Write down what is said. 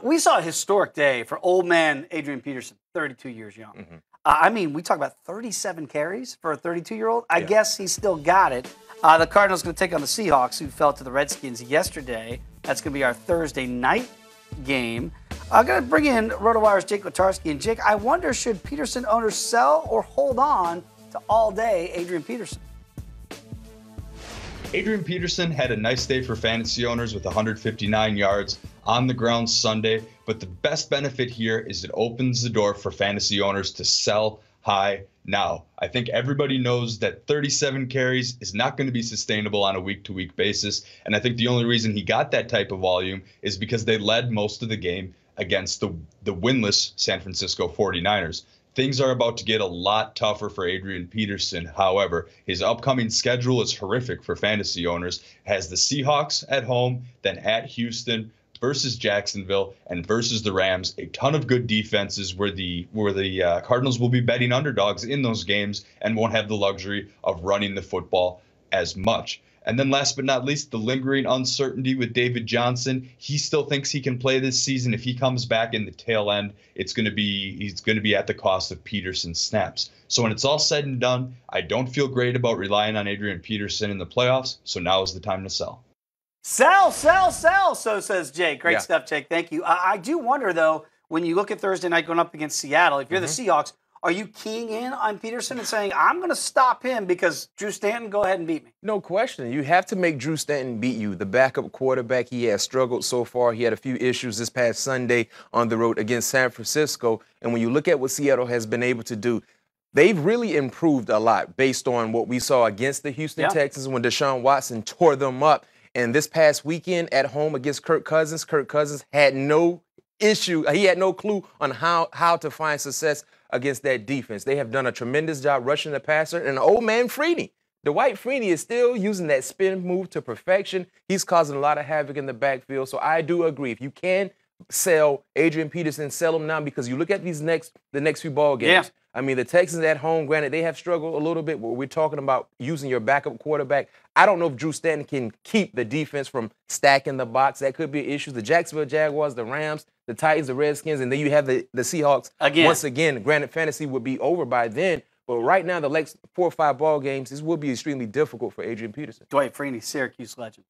We saw a historic day for old man Adrian Peterson, 32 years young. I mean, we talk about 37 carries for a 32-year-old. I guess he still got it. The Cardinals going to take on the Seahawks, who fell to the Redskins yesterday. That's going to be our Thursday night game. I'm going to bring in RotoWire's Jake Latarski. And Jake, I wonder, should Peterson owners sell or hold on to all-day Adrian Peterson? Adrian Peterson had a nice day for fantasy owners with 159 yards on the ground Sunday, but the best benefit here is it opens the door for fantasy owners to sell high now. I think everybody knows that 37 carries is not going to be sustainable on a week-to-week basis, and I think the only reason he got that type of volume is because they led most of the game against the winless San Francisco 49ers. Things are about to get a lot tougher for Adrian Peterson. However, his upcoming schedule is horrific for fantasy owners. Has the Seahawks at home, then at Houston, versus Jacksonville, and versus the Rams. A ton of good defenses where the Cardinals will be betting underdogs in those games and won't have the luxury of running the football as much. And then last but not least, the lingering uncertainty with David Johnson. He still thinks he can play this season. If he comes back in the tail end, he's going to be at the cost of Peterson's snaps. So when it's all said and done, I don't feel great about relying on Adrian Peterson in the playoffs. So now is the time to sell. Sell, sell, sell, so says Jake. Great stuff, Jake. Thank you. I do wonder, though, when you look at Thursday night going up against Seattle, if you're the Seahawks, are you keying in on Peterson and saying, I'm going to stop him because Drew Stanton, go ahead and beat me? No question. You have to make Drew Stanton beat you. The backup quarterback, he has struggled so far. He had a few issues this past Sunday on the road against San Francisco. And when you look at what Seattle has been able to do, they've really improved a lot based on what we saw against the Houston Texans when Deshaun Watson tore them up. And this past weekend at home against Kirk Cousins had no issue. He had no clue on how to find success against that defense. They have done a tremendous job rushing the passer. And old man Freeney, Dwight Freeney, is still using that spin move to perfection. He's causing a lot of havoc in the backfield. So I do agree. If you can sell Adrian Peterson, sell him now, because you look at the next few ball games. I mean, the Texans at home, granted, they have struggled a little bit. We're talking about using your backup quarterback. I don't know if Drew Stanton can keep the defense from stacking the box. That could be an issue. The Jacksonville Jaguars, the Rams, the Titans, the Redskins, and then you have the Seahawks. Once again, granted, fantasy would be over by then. But right now, the next 4 or 5 ball games, this will be extremely difficult for Adrian Peterson. Dwight Freeney, Syracuse legend.